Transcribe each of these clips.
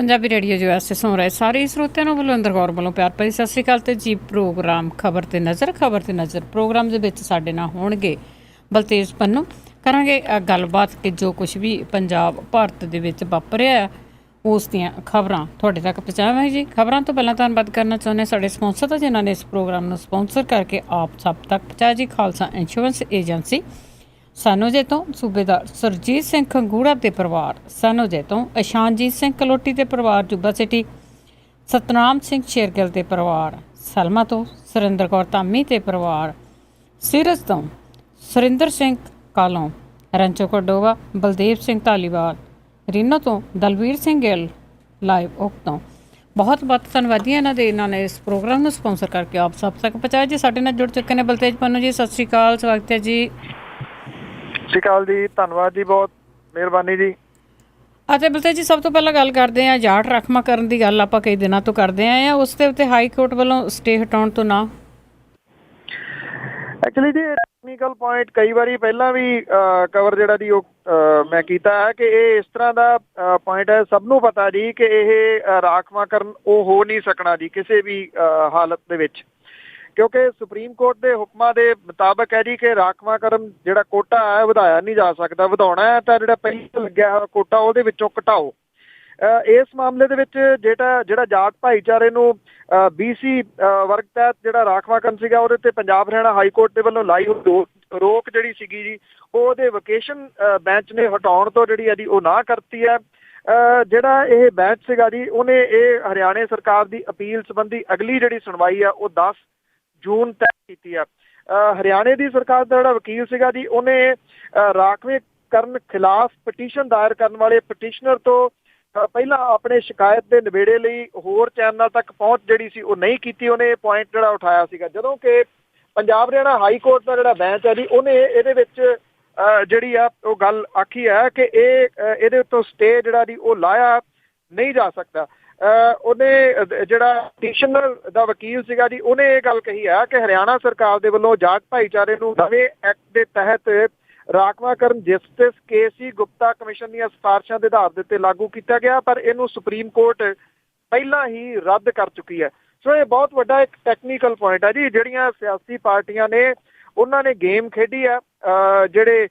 Punjabi radio USA ਸੁਣ ਰਹੇ ਸਾਰੇ ਸਰੋਤਿਆਂ ਨੂੰ ਬਲਵਿੰਦਰ ਕੌਰ ਵੱਲੋਂ ਪਿਆਰ ਭਰੀ ਸਤਿ ਸ਼੍ਰੀ ਅਕਾਲ। ਤੇ ਜੀ ਪ੍ਰੋਗਰਾਮ ਖਬਰ ਤੇ ਨਜ਼ਰ ਪ੍ਰੋਗਰਾਮ ਦੇ ਵਿੱਚ ਸਾਡੇ ਨਾਲ ਹੋਣਗੇ ਬਲਤੇਜ ਪੰਨੂ। ਕਰਾਂਗੇ ਗੱਲਬਾਤ ਕਿ ਜੋ ਕੁਝ ਵੀ ਪੰਜਾਬ ਭਾਰਤ ਦੇ ਵਿੱਚ ਵਾਪਰਿਆ ਉਸ ਦੀਆਂ ਖਬਰਾਂ ਤੁਹਾਡੇ ਤੱਕ ਪਹੁੰਚਾਵਾਂਗੇ ਜੀ। ਖਬਰਾਂ ਤੋਂ ਪਹਿਲਾਂ ਧੰਨਵਾਦ ਕਰਨਾ ਚਾਹੁੰਦੇ ਸਾਡੇ ਸਪਾਂਸਰ ਦਾ ਜਿਨ੍ਹਾਂ ਨੇ ਇਸ ਪ੍ਰੋਗਰਾਮ ਨੂੰ ਸਪਾਂਸਰ ਕਰਕੇ ਆਪ ਸਭ ਤੱਕ ਪਹੁੰਚਾਇਆ ਜੀ। ਖਾਲਸਾ ਇੰਸ਼ੋਰੈਂਸ ਏਜੰਸੀ ਸਾਨੋਜੇ ਤੋਂ ਸੂਬੇਦਾਰ ਸੁਰਜੀਤ ਸਿੰਘ ਖੰਗੂੜਾ ਤੇ ਪਰਿਵਾਰ, ਸਾਨੋਜੇ ਤੋਂ ਇਸ਼ਾਨਜੀਤ ਸਿੰਘ ਕਲੋਟੀ ਤੇ ਪਰਿਵਾਰ ਜੁੱਬਾ ਸਿਟੀ, ਸਤਨਾਮ ਸਿੰਘ ਸ਼ੇਰਗਿੱਲ ਤੇ ਪਰਿਵਾਰ, ਸਲਮਾ ਤੋਂ ਸੁਰਿੰਦਰ ਕੌਰ ਧਾਮੀ ਤੇ ਪਰਿਵਾਰ, ਸੀਰਜ ਤੋਂ ਸੁਰਿੰਦਰ ਸਿੰਘ ਕਾਲੋਂ, ਰੰਚੋ ਕਡੋਵਾ ਬਲਦੇਵ ਸਿੰਘ ਧਾਲੀਵਾਲ, ਰੀਨੋ ਤੋਂ ਦਲਵੀਰ ਸਿੰਘ ਗਿੱਲ, ਲਾਈਵ ਓਕ ਤੋਂ ਬਹੁਤ ਬਹੁਤ ਧੰਨਵਾਦੀ ਇਹਨਾਂ ਨੇ ਇਸ ਪ੍ਰੋਗਰਾਮ ਨੂੰ ਸਪਾਂਸਰ ਕਰਕੇ ਆਪ ਸਭ ਤੱਕ ਪਹੁੰਚਾਇਆ ਜੀ। ਸਾਡੇ ਨਾਲ ਜੁੜ ਚੁੱਕੇ ਨੇ ਬਲਤੇਜ ਪੰਨੂ ਜੀ। ਸਤਿ ਸ਼੍ਰੀ ਅਕਾਲ, ਸਵਾਗਤ ਹੈ ਜੀ। ਸਤਿ ਸ਼੍ਰੀ ਅਕਾਲ ਜੀ, ਧੰਨਵਾਦ ਜੀ, ਬਹੁਤ ਮਿਹਰਬਾਨੀ ਜੀ। ਅਤੇ ਬਲਤੇਜ ਜੀ, ਸਭ ਤੋਂ ਪਹਿਲਾਂ ਗੱਲ ਕਰਦੇ ਹਾਂ ਜਾਟ ਰਾਖਵਾਂ ਕਰਨ ਦੀ ਗੱਲ ਆਪਾਂ ਕਈ ਦਿਨਾਂ ਤੋਂ ਕਰਦੇ ਆਏ ਹਾਂ। ਉਸ ਦੇ ਉੱਤੇ ਹਾਈ ਕੋਰਟ ਵੱਲੋਂ ਸਟੇ ਹਟਾਉਣ ਤੋਂ ਨਾ ਐਕਚੁਅਲੀ ਜੀ ਟੈਕਨੀਕਲ ਪੁਆਇੰਟ ਕਈ ਵਾਰੀ ਪਹਿਲਾਂ ਵੀ ਕਵਰ ਜਿਹੜਾ ਜੀ ਉਹ ਮੈਂ ਕੀਤਾ ਹੈ ਕਿ ਇਹ ਇਸ ਤਰ੍ਹਾਂ ਦਾ ਪੁਆਇੰਟ ਹੈ, ਸਭ ਨੂੰ ਪਤਾ ਜੀ ਕਿ ਇਹ ਰਾਖਵਾਂਕਰਨ ਉਹ ਹੋ ਨਹੀਂ ਸਕਣਾ ਜੀ ਕਿਸੇ ਵੀ ਹਾਲਤ ਦੇ ਵਿੱਚ, ਕਿਉਂਕਿ ਸੁਪਰੀਮ ਕੋਰਟ ਦੇ ਹੁਕਮਾਂ ਦੇ ਮੁਤਾਬਕ ਹੈ ਜੀ ਕਿ ਰਾਖਵਾਂਕਰਨ ਜਿਹੜਾ ਕੋਟਾ ਹੈ ਵਧਾਇਆ ਨਹੀਂ ਜਾ ਸਕਦਾ। ਵਧਾਉਣਾ ਹੈ ਤਾਂ ਜਿਹੜਾ ਪਹਿਲਾਂ ਲੱਗਿਆ ਹੋਇਆ ਕੋਟਾ ਉਹਦੇ ਵਿੱਚੋਂ ਘਟਾਓ। ਇਸ ਮਾਮਲੇ ਦੇ ਵਿੱਚ ਜਿਹੜਾ ਜਾਟ ਭਾਈਚਾਰੇ ਨੂੰ BC ਵਰਗ ਤਹਿਤ ਜਿਹੜਾ ਰਾਖਵਾਂਕਰਨ ਸੀਗਾ ਉਹਦੇ ਤੇ ਪੰਜਾਬ ਹਰਿਆਣਾ ਹਾਈ ਕੋਰਟ ਦੇ ਵੱਲੋਂ ਲਾਈ ਰੋਕ ਜਿਹੜੀ ਸੀਗੀ ਜੀ ਉਹਦੇ ਵਕੇਸ਼ਨ ਬੈਂਚ ਨੇ ਹਟਾਉਣ ਤੋਂ ਜਿਹੜੀ ਹੈ ਜੀ ਉਹ ਨਾ ਕਰਤੀ ਹੈ। ਜਿਹੜਾ ਇਹ ਬੈਂਚ ਸੀਗਾ ਜੀ ਉਹਨੇ ਇਹ ਹਰਿਆਣੇ ਸਰਕਾਰ ਦੀ ਅਪੀਲ ਸੰਬੰਧੀ ਅਗਲੀ ਜਿਹੜੀ ਸੁਣਵਾਈ ਆ ਉਹ 10 ਜੂਨ ਤੈਅ ਕੀਤੀ ਆ। ਹਰਿਆਣੇ ਦੀ ਸਰਕਾਰ ਦਾ ਜਿਹੜਾ ਵਕੀਲ ਸੀਗਾ ਜੀ ਉਹਨੇ ਰਾਖਵੇਂਕਰਨ ਖਿਲਾਫ ਪਟੀਸ਼ਨ ਦਾਇਰ ਕਰਨ ਵਾਲੇ ਪਟੀਸ਼ਨਰ ਤੋਂ ਪਹਿਲਾਂ ਆਪਣੇ ਸ਼ਿਕਾਇਤ ਦੇ ਨਿਬੇੜੇ ਲਈ ਹੋਰ ਚੈਨਲਾਂ ਤੱਕ ਪਹੁੰਚ ਜਿਹੜੀ ਸੀ ਉਹ ਨਹੀਂ ਕੀਤੀ। ਉਹਨੇ ਇਹ ਪੁਆਇੰਟ ਜਿਹੜਾ ਉਠਾਇਆ ਸੀਗਾ, ਜਦੋਂ ਕਿ ਪੰਜਾਬ ਹਰਿਆਣਾ ਹਾਈ ਕੋਰਟ ਦਾ ਜਿਹੜਾ ਬੈਂਚ ਹੈ ਜੀ ਉਹਨੇ ਇਹਦੇ ਵਿੱਚ ਜਿਹੜੀ ਆ ਉਹ ਗੱਲ ਆਖੀ ਹੈ ਕਿ ਇਹਦੇ ਉੱਤੋਂ ਸਟੇ ਜਿਹੜਾ ਜੀ ਉਹ ਲਾਇਆ ਨਹੀਂ ਜਾ ਸਕਦਾ। ਉਹਨੇ ਜਿਹੜਾ ਪਟੀਸ਼ਨਰ ਦਾ ਵਕੀਲ ਸੀਗਾ ਜੀ ਉਹਨੇ ਇਹ ਗੱਲ ਕਹੀ ਹੈ ਕਿ ਹਰਿਆਣਾ ਸਰਕਾਰ ਦੇ ਵੱਲੋਂ ਜਾਟ ਭਾਈਚਾਰੇ ਨੂੰ ਨਵੇਂ ਐਕਟ ਦੇ ਤਹਿਤ ਰਾਖਵਾਂਕਰਨ ਜਸਟਿਸ KC ਗੁਪਤਾ ਕਮਿਸ਼ਨ ਦੀਆਂ ਸਿਫਾਰਿਸ਼ਾਂ ਦੇ ਆਧਾਰ ਦੇ ਉੱਤੇ ਲਾਗੂ ਕੀਤਾ ਗਿਆ, ਪਰ ਇਹਨੂੰ ਸੁਪਰੀਮ ਕੋਰਟ ਪਹਿਲਾਂ ਹੀ ਰੱਦ ਕਰ ਚੁੱਕੀ ਹੈ। ਸੋ ਇਹ ਬਹੁਤ ਵੱਡਾ ਇੱਕ ਟੈਕਨੀਕਲ ਪੁਆਇੰਟ ਹੈ ਜੀ। ਜਿਹੜੀਆਂ ਸਿਆਸੀ ਪਾਰਟੀਆਂ ਨੇ ਉਹਨਾਂ ਨੇ ਗੇਮ ਖੇਡੀ ਹੈ, ਜਿਹੜੇ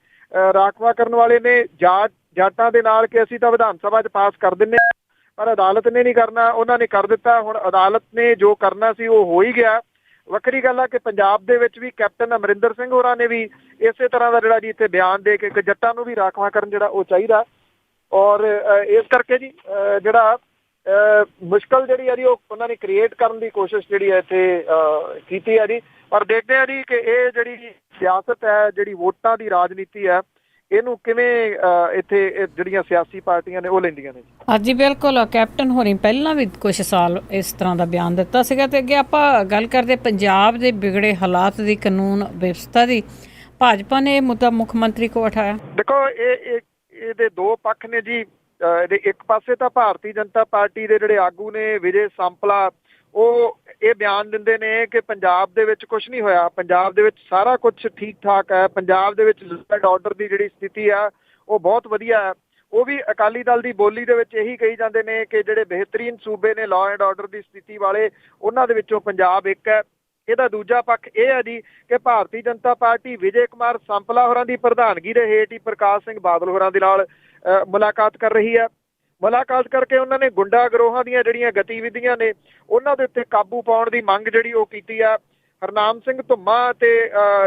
ਰਾਖਵਾਂਕਰਨ ਵਾਲੇ ਨੇ ਜਾਟਾਂ ਦੇ ਨਾਲ ਕਿ ਅਸੀਂ ਤਾਂ ਵਿਧਾਨ ਸਭਾ 'ਚ ਪਾਸ ਕਰ ਦਿੰਦੇ ਹਾਂ, ਪਰ ਅਦਾਲਤ ਨੇ ਨਹੀਂ ਕਰਨਾ, ਉਹਨਾਂ ਨੇ ਕਰ ਦਿੱਤਾ। ਹੁਣ ਅਦਾਲਤ ਨੇ ਜੋ ਕਰਨਾ ਸੀ ਉਹ ਹੋ ਹੀ ਗਿਆ। ਵੱਖਰੀ ਗੱਲ ਆ ਕਿ ਪੰਜਾਬ ਦੇ ਵਿੱਚ ਵੀ ਕੈਪਟਨ ਅਮਰਿੰਦਰ ਸਿੰਘ ਹੋਰਾਂ ਨੇ ਵੀ ਇਸੇ ਤਰ੍ਹਾਂ ਦਾ ਜਿਹੜਾ ਜੀ ਇੱਥੇ ਬਿਆਨ ਦੇ ਕੇ ਜੱਟਾਂ ਨੂੰ ਵੀ ਰਾਖਵਾਂਕਰਨ ਜਿਹੜਾ ਉਹ ਚਾਹੀਦਾ, ਔਰ ਇਸ ਕਰਕੇ ਜੀ ਜਿਹੜਾ ਮੁਸ਼ਕਲ ਜਿਹੜੀ ਆ ਜੀ ਉਹ ਉਹਨਾਂ ਨੇ ਕ੍ਰੀਏਟ ਕਰਨ ਦੀ ਕੋਸ਼ਿਸ਼ ਜਿਹੜੀ ਹੈ ਇੱਥੇ ਕੀਤੀ ਹੈ ਜੀ। ਪਰ ਦੇਖਦੇ ਆ ਜੀ ਕਿ ਇਹ ਜਿਹੜੀ ਸਿਆਸਤ ਹੈ, ਜਿਹੜੀ ਵੋਟਾਂ ਦੀ ਰਾਜਨੀਤੀ ਹੈ, ਇਹਨੂੰ ਕਿਵੇਂ ਇੱਥੇ ਜਿਹੜੀਆਂ ਸਿਆਸੀ ਪਾਰਟੀਆਂ ਨੇ ਉਹ ਲੈਂਦੀਆਂ ਨੇ। ਹਾਂਜੀ ਬਿਲਕੁਲ, ਕੈਪਟਨ ਹੋਰੀ ਪਹਿਲਾਂ ਵੀ ਕੁਝ ਸਾਲ ਇਸ ਤਰ੍ਹਾਂ ਦਾ ਬਿਆਨ ਦਿੱਤਾ ਸੀਗਾ। ਤੇ ਅੱਗੇ ਆਪਾਂ ਗੱਲ ਕਰਦੇ ਪੰਜਾਬ ਦੇ ਵਿਗੜੇ ਹਾਲਾਤ ਦੀ, ਕਾਨੂੰਨ ਵਿਵਸਥਾ ਦੀ। ਭਾਜਪਾ ਨੇ ਇਹ ਮੁੱਦਾ ਮੁੱਖ ਮੰਤਰੀ ਕੋਲ ਉਠਾਇਆ। ਦੇਖੋ ਇਹਦੇ ਦੋ ਪੱਖ ਨੇ ਜੀ। ਇਹਦੇ ਇੱਕ ਪਾਸੇ ਤਾਂ ਭਾਰਤੀ ਜਨਤਾ ਪਾਰਟੀ ਦੇ ਜਿਹੜੇ ਆਗੂ ਨੇ ਵਿਜੇ ਸੰਪਲਾ, ਉਹ ਇਹ ਬਿਆਨ ਦਿੰਦੇ ਨੇ ਕਿ ਪੰਜਾਬ ਦੇ ਵਿੱਚ ਕੁਝ ਨਹੀਂ ਹੋਇਆ, ਪੰਜਾਬ ਦੇ ਵਿੱਚ ਸਾਰਾ ਕੁਝ ਠੀਕ ਠਾਕ ਹੈ, ਪੰਜਾਬ ਦੇ ਵਿੱਚ ਲਾਅ ਐਂਡ ਆਰਡਰ ਦੀ ਜਿਹੜੀ ਸਥਿਤੀ ਆ ਉਹ ਬਹੁਤ ਵਧੀਆ ਹੈ। ਉਹ ਵੀ ਅਕਾਲੀ ਦਲ ਦੀ ਬੋਲੀ ਦੇ ਵਿੱਚ ਇਹੀ ਕਹੀ ਜਾਂਦੇ ਨੇ ਕਿ ਜਿਹੜੇ ਬਿਹਤਰੀਨ ਸੂਬੇ ਨੇ ਲਾਅ ਐਂਡ ਆਰਡਰ ਦੀ ਸਥਿਤੀ ਵਾਲੇ, ਉਹਨਾਂ ਦੇ ਵਿੱਚੋਂ ਪੰਜਾਬ ਇੱਕ ਹੈ। ਇਹਦਾ ਦੂਜਾ ਪੱਖ ਇਹ ਹੈ ਜੀ ਕਿ ਭਾਰਤੀ ਜਨਤਾ ਪਾਰਟੀ ਵਿਜੇ ਕੁਮਾਰ ਸੰਪਲਾ ਹੋਰਾਂ ਦੀ ਪ੍ਰਧਾਨਗੀ ਦੇ ਹੇਠ ਹੀ ਪ੍ਰਕਾਸ਼ ਸਿੰਘ ਬਾਦਲ ਹੋਰਾਂ ਦੇ ਨਾਲ ਮੁਲਾਕਾਤ ਕਰ ਰਹੀ ਹੈ। ਮੁਲਾਕਾਤ ਕਰਕੇ ਉਹਨਾਂ ਨੇ ਗੁੰਡਾ ਗਰੋਹਾਂ ਦੀਆਂ ਜਿਹੜੀਆਂ ਗਤੀਵਿਧੀਆਂ ਨੇ ਉਹਨਾਂ ਦੇ ਉੱਤੇ ਕਾਬੂ ਪਾਉਣ ਦੀ ਮੰਗ ਜਿਹੜੀ ਉਹ ਕੀਤੀ ਆ। ਹਰਨਾਮ ਸਿੰਘ ਧੁੰਮਾ ਤੇ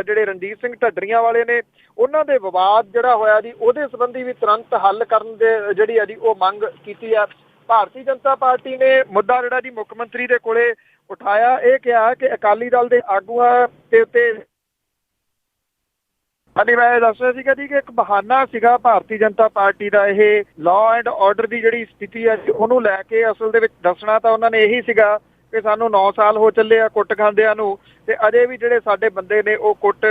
ਜਿਹੜੇ ਰਣਜੀਤ ਸਿੰਘ ਢੱਡਰੀਆਂ ਵਾਲੇ ਨੇ ਉਹਨਾਂ ਦੇ ਵਿਵਾਦ ਜਿਹੜਾ ਹੋਇਆ ਜੀ ਉਹਦੇ ਸੰਬੰਧੀ ਵੀ ਤੁਰੰਤ ਹੱਲ ਕਰਨ ਦੇ ਜਿਹੜੀ ਆ ਜੀ ਉਹ ਮੰਗ ਕੀਤੀ ਆ। ਭਾਰਤੀ ਜਨਤਾ ਪਾਰਟੀ ਨੇ ਮੁੱਦਾ ਜਿਹੜਾ ਜੀ ਮੁੱਖ ਮੰਤਰੀ ਦੇ ਕੋਲੇ ਉਠਾਇਆ, ਇਹ ਕਿਹਾ ਕਿ ਅਕਾਲੀ ਦਲ ਦੇ ਆਗੂਆਂ ਦੇ ਉੱਤੇ ਮੈਂ ਦੱਸ ਰਿਹਾ ਸੀਗਾ ਜੀ ਕਿ ਇੱਕ ਬਹਾਨਾ ਸੀਗਾ ਭਾਰਤੀ ਜਨਤਾ ਪਾਰਟੀ ਦਾ। ਇਹ ਲਾਅ ਐਂਡ ਆਰਡਰ ਦੀ ਜਿਹੜੀ ਸਥਿਤੀ ਹੈ ਉਹਨੂੰ ਲੈ ਕੇ ਅਸਲ ਦੇ ਵਿੱਚ ਦੱਸਣਾ ਤਾਂ ਉਹਨਾਂ ਨੇ ਇਹੀ ਸੀਗਾ ਕਿ ਸਾਨੂੰ 9 ਸਾਲ ਹੋ ਚੱਲੇ ਆ ਕੁੱਟ ਖਾਂਦਿਆਂ ਨੂੰ, ਤੇ ਅਜੇ ਵੀ ਜਿਹੜੇ ਸਾਡੇ ਬੰਦੇ ਨੇ ਉਹ ਕੁੱਟ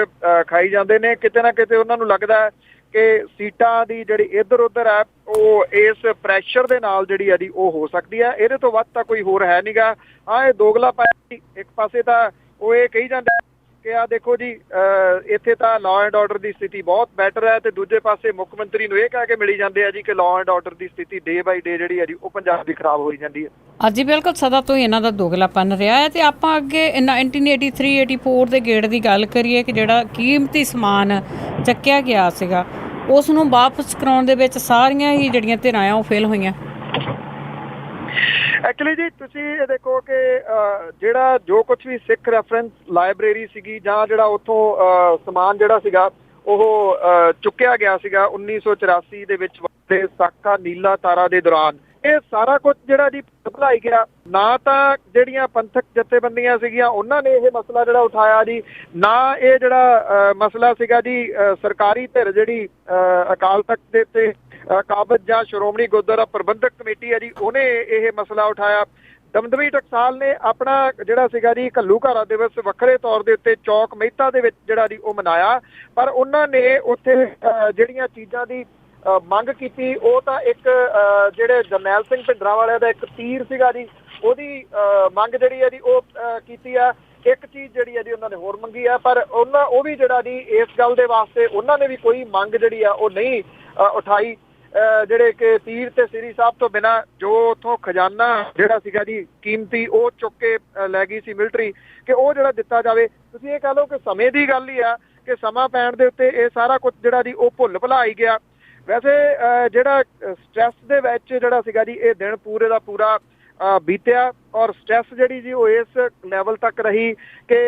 ਖਾਈ ਜਾਂਦੇ ਨੇ। ਕਿਤੇ ਨਾ ਕਿਤੇ ਉਹਨਾਂ ਨੂੰ ਲੱਗਦਾ ਕਿ ਸੀਟਾਂ ਦੀ ਜਿਹੜੀ ਇੱਧਰ ਉੱਧਰ ਹੈ ਉਹ ਇਸ ਪ੍ਰੈਸ਼ਰ ਦੇ ਨਾਲ ਜਿਹੜੀ ਆ ਜੀ ਉਹ ਹੋ ਸਕਦੀ ਹੈ। ਇਹਦੇ ਤੋਂ ਵੱਧ ਤਾਂ ਕੋਈ ਹੋਰ ਹੈ ਨੀਗਾ। ਹਾਂ, ਇਹ ਦੋਗਲਾ ਪਾਇਆ ਇੱਕ ਪਾਸੇ ਤਾਂ ਉਹ ਇਹ ਕਹੀ ਜਾਂਦੇ ਕਿ ਆ ਦੇਖੋ ਜੀ ਇੱਥੇ ਤਾਂ ਲਾਅ ਐਂਡ ਆਰਡਰ ਦੀ ਸਥਿਤੀ ਬਹੁਤ ਬੈਟਰ ਹੈ ਤੇ ਦੂਜੇ ਪਾਸੇ ਮੁੱਖ ਮੰਤਰੀ ਨੂੰ ਇਹ ਕਹਿ ਕੇ ਮਿਲੀ ਜਾਂਦੇ ਆ ਜੀ ਕਿ ਲਾਅ ਐਂਡ ਆਰਡਰ ਦੀ ਸਥਿਤੀ ਡੇ ਬਾਈ ਡੇ ਜਿਹੜੀ ਹੈ ਜੀ ਉਹ ਪੰਜਾਬ ਦੀ ਖਰਾਬ ਹੋਈ ਜਾਂਦੀ ਹੈ। ਹਾਂਜੀ ਬਿਲਕੁਲ ਸਦਾ ਤੋਂ ਹੀ ਇਹਨਾਂ ਦਾ ਦੋਗਲਾਪਨ ਰਿਹਾ ਹੈ ਤੇ ਆਪਾਂ ਅੱਗੇ 1983-84 ਦੇ ਗੇੜ ਦੀ ਗੱਲ ਕਰੀਏ ਕਿ ਜਿਹੜਾ ਕੀਮਤੀ ਸਮਾਨ ਚੱਕਿਆ ਗਿਆ ਸੀਗਾ ਉਸ ਨੂੰ ਵਾਪਸ ਕਰਾਉਣ ਦੇ ਵਿੱਚ ਸਾਰੀਆਂ ਹੀ ਜਿਹੜੀਆਂ ਧਿਰਾਂ ਆ ਉਹ ਫੇਲ ਹੋਈਆਂ। ਐਕਚੁਅਲੀ ਜੀ ਤੁਸੀਂ ਇਹ ਦੇਖੋ ਕਿ ਜਿਹੜਾ ਜੋ ਕੁਝ ਵੀ ਸਿੱਖ ਰੈਫਰੈਂਸ ਲਾਇਬ੍ਰੇਰੀ ਸੀਗੀ ਜਾਂ ਜਿਹੜਾ ਉੱਥੋਂ ਸਮਾਨ ਜਿਹੜਾ ਸੀਗਾ ਉਹ ਚੁੱਕਿਆ ਗਿਆ ਸੀਗਾ 1984 ਦੇ ਵਿੱਚ ਵਾਪਰੇ ਸਾਕਾ ਨੀਲਾ ਤਾਰਾ ਦੇ ਦੌਰਾਨ, ਇਹ ਸਾਰਾ ਕੁਝ ਜਿਹੜਾ ਜੀ ਭੁਲਾਈ ਗਿਆ। ਨਾ ਤਾਂ ਜਿਹੜੀਆਂ ਪੰਥਕ ਜਥੇਬੰਦੀਆਂ ਸੀਗੀਆਂ ਉਹਨਾਂ ਨੇ ਇਹ ਮਸਲਾ ਜਿਹੜਾ ਉਠਾਇਆ ਜੀ, ਨਾ ਇਹ ਜਿਹੜਾ ਮਸਲਾ ਸੀਗਾ ਜੀ ਸਰਕਾਰੀ ਧਿਰ ਜਿਹੜੀ ਅਕਾਲ ਤਖਤ ਦੇ ਉੱਤੇ ਕਾਬਜ਼ ਜਾਂ ਸ਼੍ਰੋਮਣੀ ਗੁਰਦੁਆਰਾ ਪ੍ਰਬੰਧਕ ਕਮੇਟੀ ਹੈ ਜੀ ਉਹਨੇ ਇਹ ਮਸਲਾ ਉਠਾਇਆ। ਦਮਦਮੀ ਟਕਸਾਲ ਨੇ ਆਪਣਾ ਜਿਹੜਾ ਸੀਗਾ ਜੀ ਘੱਲੂਘਾਰਾ ਦਿਵਸ ਵੱਖਰੇ ਤੌਰ ਦੇ ਉੱਤੇ ਚੌਕ ਮਹਿਤਾ ਦੇ ਵਿੱਚ ਜਿਹੜਾ ਜੀ ਉਹ ਮਨਾਇਆ, ਪਰ ਉਹਨਾਂ ਨੇ ਉੱਥੇ ਜਿਹੜੀਆਂ ਚੀਜ਼ਾਂ ਦੀ ਮੰਗ ਕੀਤੀ ਉਹ ਤਾਂ ਇੱਕ ਜਿਹੜੇ ਜਰਨੈਲ ਸਿੰਘ ਭਿੰਡਰਾਂਵਾਲੇ ਦਾ ਇੱਕ ਤੀਰ ਸੀਗਾ ਜੀ ਉਹਦੀ ਮੰਗ ਜਿਹੜੀ ਹੈ ਜੀ ਉਹ ਕੀਤੀ ਆ। ਇੱਕ ਚੀਜ਼ ਜਿਹੜੀ ਹੈ ਜੀ ਉਹਨਾਂ ਨੇ ਹੋਰ ਮੰਗੀ ਆ, ਪਰ ਉਹ ਵੀ ਜਿਹੜਾ ਜੀ ਇਸ ਗੱਲ ਦੇ ਵਾਸਤੇ ਉਹਨਾਂ ਨੇ ਵੀ ਕੋਈ ਮੰਗ ਜਿਹੜੀ ਆ ਉਹ ਨਹੀਂ ਉਠਾਈ। ਜਿਹੜੇ ਕਿ ਤੀਰ ਤੇ ਸ੍ਰੀ ਸਾਹਿਬ ਤੋਂ ਬਿਨਾਂ ਜੋ ਉੱਥੋਂ ਖਜ਼ਾਨਾ ਜਿਹੜਾ ਸੀਗਾ ਜੀ ਕੀਮਤੀ ਉਹ ਚੁੱਕ ਕੇ ਲੈ ਗਈ ਸੀ ਮਿਲਟਰੀ, ਕਿ ਉਹ ਜਿਹੜਾ ਦਿੱਤਾ ਜਾਵੇ। ਤੁਸੀਂ ਇਹ ਕਹਿ ਲਓ ਕਿ ਸਮੇਂ ਦੀ ਗੱਲ ਹੀ ਆ ਕਿ ਸਮਾਂ ਪੈਣ ਦੇ ਉੱਤੇ ਇਹ ਸਾਰਾ ਕੁਝ ਜਿਹੜਾ ਜੀ ਉਹ ਭੁੱਲ ਭੁਲਾਈ ਗਿਆ। ਵੈਸੇ ਜਿਹੜਾ ਸਟ੍ਰੈਸ ਦੇ ਵਿੱਚ ਜਿਹੜਾ ਸੀਗਾ ਜੀ ਇਹ ਦਿਨ ਪੂਰੇ ਦਾ ਪੂਰਾ ਬੀਤਿਆ ਔਰ ਸਟ੍ਰੈਸ ਜਿਹੜੀ ਜੀ ਉਹ ਇਸ ਲੈਵਲ ਤੱਕ ਰਹੀ ਕਿ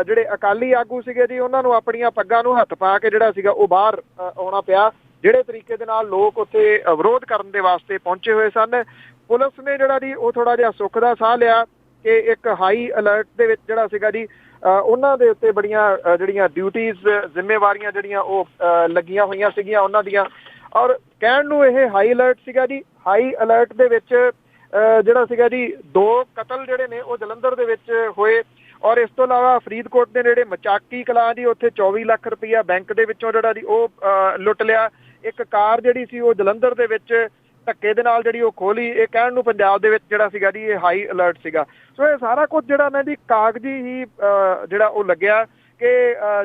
ਜਿਹੜੇ ਅਕਾਲੀ ਆਗੂ ਸੀਗੇ ਜੀ ਉਹਨਾਂ ਨੂੰ ਆਪਣੀਆਂ ਪੱਗਾਂ ਨੂੰ ਹੱਥ ਪਾ ਕੇ ਜਿਹੜਾ ਸੀਗਾ ਉਹ ਬਾਹਰ ਆਉਣਾ ਪਿਆ। ਜਿਹੜੇ ਤਰੀਕੇ ਦੇ ਨਾਲ ਲੋਕ ਉੱਥੇ ਵਿਰੋਧ ਕਰਨ ਦੇ ਵਾਸਤੇ ਪਹੁੰਚੇ ਹੋਏ ਸਨ, ਪੁਲਿਸ ਨੇ ਜਿਹੜਾ ਜੀ ਉਹ ਥੋੜਾ ਜਿਹਾ ਸੁੱਖ ਦਾ ਸਾਹ ਲਿਆ ਕਿ ਇੱਕ ਹਾਈ ਅਲਰਟ ਦੇ ਵਿੱਚ ਜਿਹੜਾ ਸੀਗਾ ਜੀ ਉਹਨਾਂ ਦੇ ਉੱਤੇ ਬੜੀਆਂ ਜਿਹੜੀਆਂ ਡਿਊਟੀਜ਼ ਜ਼ਿੰਮੇਵਾਰੀਆਂ ਜਿਹੜੀਆਂ ਉਹ ਲੱਗੀਆਂ ਹੋਈਆਂ ਸੀਗੀਆਂ ਉਹਨਾਂ ਦੀਆਂ। ਔਰ ਕਹਿਣ ਨੂੰ ਇਹ ਹਾਈ ਅਲਰਟ ਸੀਗਾ ਜੀ, ਹਾਈ ਅਲਰਟ ਦੇ ਵਿੱਚ ਜਿਹੜਾ ਸੀਗਾ ਜੀ 2 ਕਤਲ ਜਿਹੜੇ ਨੇ ਉਹ ਜਲੰਧਰ ਦੇ ਵਿੱਚ ਹੋਏ ਔਰ ਇਸ ਤੋਂ ਇਲਾਵਾ ਫਰੀਦਕੋਟ ਦੇ ਨੇੜੇ ਮਚਾਕੀ ਕਲਾਂ ਦੀ ਉੱਥੇ 24 ਲੱਖ ਰੁਪਈਆ ਬੈਂਕ ਦੇ ਵਿੱਚੋਂ ਜਿਹੜਾ ਜੀ ਉਹ ਲੁੱਟ ਲਿਆ। ਇੱਕ ਕਾਰ ਜਿਹੜੀ ਸੀ ਉਹ ਜਲੰਧਰ ਦੇ ਵਿੱਚ ਧੱਕੇ ਦੇ ਨਾਲ ਜਿਹੜੀ ਉਹ ਖੋਲੀ। ਇਹ ਕਹਿਣ ਨੂੰ ਪੰਜਾਬ ਦੇ ਵਿੱਚ ਜਿਹੜਾ ਸੀਗਾ ਜੀ ਇਹ ਹਾਈ ਅਲਰਟ ਸੀਗਾ। ਸੋ ਇਹ ਸਾਰਾ ਕੁਝ ਜਿਹੜਾ ਨਾ ਜੀ ਕਾਗਜ਼ੀ ਹੀ ਜਿਹੜਾ ਉਹ ਲੱਗਿਆ ਕਿ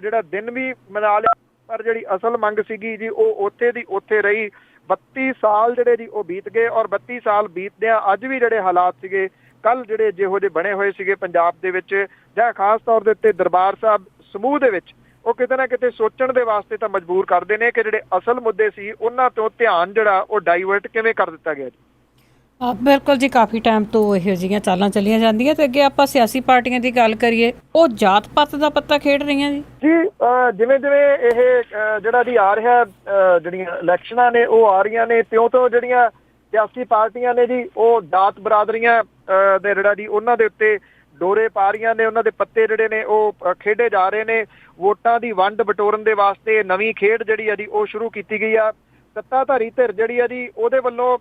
ਜਿਹੜਾ ਦਿਨ ਵੀ ਮਨਾ ਲਿਆ, ਪਰ ਜਿਹੜੀ ਅਸਲ ਮੰਗ ਸੀਗੀ ਜੀ ਉਹ ਉੱਥੇ ਦੀ ਉੱਥੇ ਰਹੀ। 32 ਸਾਲ ਜਿਹੜੇ ਜੀ ਉਹ ਬੀਤ ਗਏ ਔਰ 32 ਸਾਲ ਬੀਤਦਿਆਂ ਅੱਜ ਵੀ ਜਿਹੜੇ ਹਾਲਾਤ ਸੀਗੇ ਕੱਲ ਜਿਹੜੇ ਜਿਹੋ ਜਿਹੇ ਬਣੇ ਹੋਏ ਸੀਗੇ ਪੰਜਾਬ ਦੇ ਵਿੱਚ ਜਾਂ ਖਾਸ ਤੌਰ ਦੇ ਉੱਤੇ ਦਰਬਾਰ ਸਾਹਿਬ ਸਮੂਹ ਦੇ ਵਿੱਚ, ਉਹ ਕਿਤੇ ਨਾ ਕਿਤੇ ਸੋਚਣ ਦੇ ਵਾਸਤੇ ਤਾਂ ਮਜਬੂਰ ਕਰਦੇ ਨੇ ਕਿ ਜਿਹੜੇ ਅਸਲ ਮੁੱਦੇ ਸੀ ਉਹਨਾਂ ਤੋਂ ਧਿਆਨ ਜਿਹੜਾ ਉਹ ਡਾਈਵਰਟ ਕਿਵੇਂ ਕਰ ਦਿੱਤਾ ਗਿਆ ਜੀ। ਬਿਲਕੁਲ ਜੀ, ਕਾਫੀ ਟਾਈਮ ਤੋਂ ਇਹੋ ਜਿਹੀਆਂ ਚਾਲਾਂ ਚੱਲੀਆਂ ਜਾਂਦੀਆਂ ਤੇ ਅੱਗੇ ਆਪਾਂ ਸਿਆਸੀ ਪਾਰਟੀਆਂ ਦੀ ਗੱਲ ਕਰੀਏ, ਉਹ ਜਾਤ ਪਾਤ ਦਾ ਪੱਤਾ ਖੇਡ ਰਹੀਆਂ ਜੀ। ਜਿਵੇਂ ਜਿਵੇਂ ਇਹ ਜਿਹੜਾ ਜੀ ਆ ਰਿਹਾ ਜਿਹੜੀਆਂ ਇਲੈਕਸ਼ਨਾਂ ਨੇ ਉਹ ਆ ਰਹੀਆਂ ਨੇ, ਤਿਉਂ ਤੋਂ ਜਿਹੜੀਆਂ ਸਿਆਸੀ ਪਾਰਟੀਆਂ ਨੇ ਜੀ ਉਹ ਜਾਤ ਬਰਾਦਰੀਆਂ ਦੇ ਜਿਹੜਾ ਜੀ ਉਹਨਾਂ ਦੇ ਉੱਤੇ ਡੋਰੇ ਪਾ ਰਹੀਆਂ ਨੇ, ਉਹਨਾਂ ਦੇ ਪੱਤੇ ਜਿਹੜੇ ਨੇ ਉਹ ਖੇਡੇ ਜਾ ਰਹੇ ਨੇ। ਵੋਟਾਂ ਦੀ ਵੰਡ ਬਟੋਰਨ ਦੇ ਵਾਸਤੇ ਨਵੀਂ ਖੇਡ ਜਿਹੜੀ ਆ ਜੀ ਉਹ ਸ਼ੁਰੂ ਕੀਤੀ ਗਈ ਆ। ਸੱਤਾਧਾਰੀ ਧਿਰ ਜਿਹੜੀ ਆ ਜੀ ਉਹਦੇ ਵੱਲੋਂ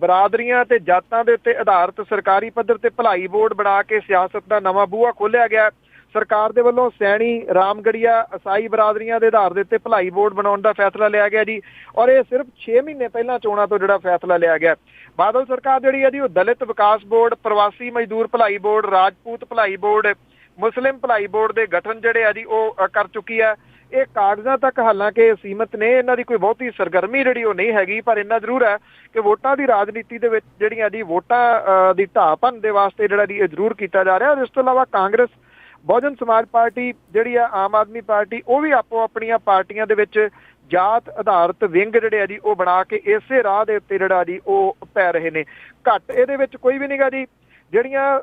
ਬਰਾਦਰੀਆਂ ਤੇ ਜਾਤਾਂ ਦੇ ਉੱਤੇ ਆਧਾਰਿਤ ਸਰਕਾਰੀ ਪੱਧਰ ਤੇ ਭਲਾਈ ਬੋਰਡ ਬਣਾ ਕੇ ਸਿਆਸਤ ਦਾ ਨਵਾਂ ਬੂਹਾ ਖੋਲ੍ਹਿਆ ਗਿਆ। ਸਰਕਾਰ ਦੇ ਵੱਲੋਂ ਸੈਣੀ, ਰਾਮਗੜੀਆ, ਈਸਾਈ ਬਰਾਦਰੀਆਂ ਦੇ ਆਧਾਰ ਦੇ ਉੱਤੇ ਭਲਾਈ ਬੋਰਡ ਬਣਾਉਣ ਦਾ ਫੈਸਲਾ ਲਿਆ ਗਿਆ ਜੀ ਔਰ ਇਹ ਸਿਰਫ 6 ਮਹੀਨੇ ਪਹਿਲਾਂ ਚੋਣਾਂ ਤੋਂ ਜਿਹੜਾ ਫੈਸਲਾ ਲਿਆ ਗਿਆ। ਬਾਦਲ ਸਰਕਾਰ ਜਿਹੜੀ ਹੈ ਜੀ ਉਹ ਦਲਿਤ ਵਿਕਾਸ ਬੋਰਡ, ਪ੍ਰਵਾਸੀ ਮਜ਼ਦੂਰ ਭਲਾਈ ਬੋਰਡ, ਰਾਜਪੂਤ ਭਲਾਈ ਬੋਰਡ, ਮੁਸਲਿਮ ਭਲਾਈ ਬੋਰਡ ਦੇ ਗਠਨ ਜਿਹੜੇ ਆ ਜੀ ਉਹ ਕਰ ਚੁੱਕੀ ਹੈ। ਇਹ ਕਾਗਜ਼ਾਂ ਤੱਕ ਹਾਲਾਂਕਿ ਸੀਮਤ ਨੇ, ਇਹਨਾਂ ਦੀ ਕੋਈ ਬਹੁਤੀ ਸਰਗਰਮੀ ਜਿਹੜੀ ਉਹ ਨਹੀਂ ਹੈਗੀ, ਪਰ ਇੰਨਾ ਜ਼ਰੂਰ ਹੈ ਕਿ ਵੋਟਾਂ ਦੀ ਰਾਜਨੀਤੀ ਦੇ ਵਿੱਚ ਜਿਹੜੀਆਂ ਜੀ ਵੋਟਾਂ ਦੀ ਢਾਹਪਨ ਦੇ ਵਾਸਤੇ ਜਿਹੜਾ ਜੀ ਇਹ ਜ਼ਰੂਰ ਕੀਤਾ ਜਾ ਰਿਹਾ। ਇਸ ਤੋਂ ਇਲਾਵਾ ਕਾਂਗਰਸ, ਬਹੁਜਨ ਸਮਾਜ ਪਾਰਟੀ ਜਿਹੜੀ ਆ, ਆਮ ਆਦਮੀ ਪਾਰਟੀ, ਉਹ ਵੀ ਆਪੋ ਆਪਣੀਆਂ ਪਾਰਟੀਆਂ ਦੇ ਵਿੱਚ ਜਾਤ ਆਧਾਰਿਤ ਵਿੰਗ ਜਿਹੜੇ ਆ ਜੀ ਉਹ ਬਣਾ ਕੇ ਇਸੇ ਰਾਹ ਦੇ ਉੱਤੇ ਜਿਹੜਾ ਜੀ ਉਹ ਪੈ ਰਹੇ ਨੇ। ਘੱਟ ਇਹਦੇ ਵਿੱਚ ਕੋਈ ਵੀ ਨਹੀਂਗਾ ਜੀ। ਜਿਹੜੀਆਂ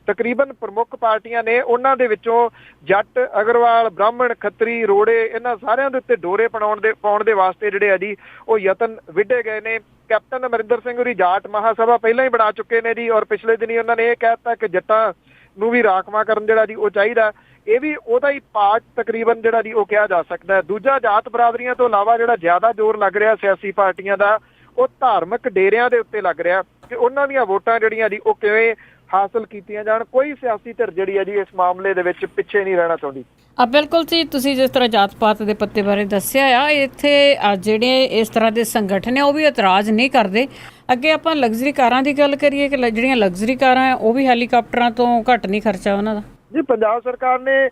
ਤਕਰੀਬਨ ਪ੍ਰਮੁੱਖ ਪਾਰਟੀਆਂ ਨੇ ਉਹਨਾਂ ਦੇ ਵਿੱਚੋਂ ਜੱਟ, ਅਗਰਵਾਲ, ਬ੍ਰਾਹਮਣ, ਖੱਤਰੀ, ਰੋੜੇ, ਇਹਨਾਂ ਸਾਰਿਆਂ ਦੇ ਉੱਤੇ ਡੋਰੇ ਪਾਉਣ ਦੇ ਵਾਸਤੇ ਜਿਹੜੇ ਆ ਜੀ ਉਹ ਯਤਨ ਵਿੱਢੇ ਗਏ ਨੇ। ਕੈਪਟਨ ਅਮਰਿੰਦਰ ਸਿੰਘ ਹੋਰੀ ਜਾਟ ਮਹਾਸਭਾ ਪਹਿਲਾਂ ਹੀ ਬਣਾ ਚੁੱਕੇ ਨੇ ਜੀ ਔਰ ਪਿਛਲੇ ਦਿਨੀ ਉਹਨਾਂ ਨੇ ਇਹ ਕਹਿ ਦਿੱਤਾ ਕਿ ਜੱਟਾਂ ਨੂੰ ਵੀ ਰਾਖਵਾਂ ਕਰਨ ਜਿਹੜਾ ਜੀ ਉਹ ਚਾਹੀਦਾ। ਇਹ ਵੀ ਉਹਦਾ ਹੀ ਪਾਰਟ ਤਕਰੀਬਨ ਜਿਹੜਾ ਜੀ ਉਹ ਕਿਹਾ ਜਾ ਸਕਦਾ ਹੈ। ਦੂਜਾ, ਜਾਤ ਬਰਾਦਰੀਆਂ ਤੋਂ ਇਲਾਵਾ ਜਿਹੜਾ ਜ਼ਿਆਦਾ ਜ਼ੋਰ ਲੱਗ ਰਿਹਾ ਸਿਆਸੀ ਪਾਰਟੀਆਂ ਦਾ ਉਹ ਧਾਰਮਿਕ ਡੇਰਿਆਂ ਦੇ ਉੱਤੇ ਲੱਗ ਰਿਹਾ ਕਿ ਉਹਨਾਂ ਦੀਆਂ ਵੋਟਾਂ ਜਿਹੜੀਆਂ ਜੀ ਉਹ ਕਿਵੇਂ ਹਾਸਲ ਕੀਤੀਆਂ ਜਾਣ। ਕੋਈ ਸਿਆਸੀ ਧਿਰ ਜਿਹੜੀ ਹੈ ਜੀ ਇਸ ਮਾਮਲੇ ਦੇ ਵਿੱਚ ਪਿੱਛੇ ਨਹੀਂ ਰਹਿਣਾ ਚਾਹੁੰਦੀ। ਬਿਲਕੁਲ ਜੀ, ਤੁਸੀਂ ਜਿਸ ਤਰ੍ਹਾਂ ਜਾਤ ਪਾਤ ਦੇ ਪੱਤੇ ਬਾਰੇ ਦੱਸਿਆ ਆ, ਇੱਥੇ ਜਿਹੜੇ ਇਸ ਤਰ੍ਹਾਂ ਦੇ ਸੰਗਠਨ ਆ ਉਹ ਵੀ ਇਤਰਾਜ਼ ਨਹੀਂ ਕਰਦੇ। ਅੱਗੇ ਆਪਾਂ ਲਗਜ਼ਰੀ ਕਾਰਾਂ ਦੀ ਗੱਲ ਕਰੀਏ ਕਿ ਜਿਹੜੀਆਂ ਲਗਜ਼ਰੀ ਕਾਰਾਂ ਆ ਉਹ ਵੀ ਹੈਲੀਕਾਪਟਰਾਂ ਤੋਂ ਘੱਟ ਨਹੀਂ ਖਰਚਾ ਉਹਨਾਂ ਦਾ। ਜੀ ਪੰਜਾਬ ਸਰਕਾਰ ਨੇ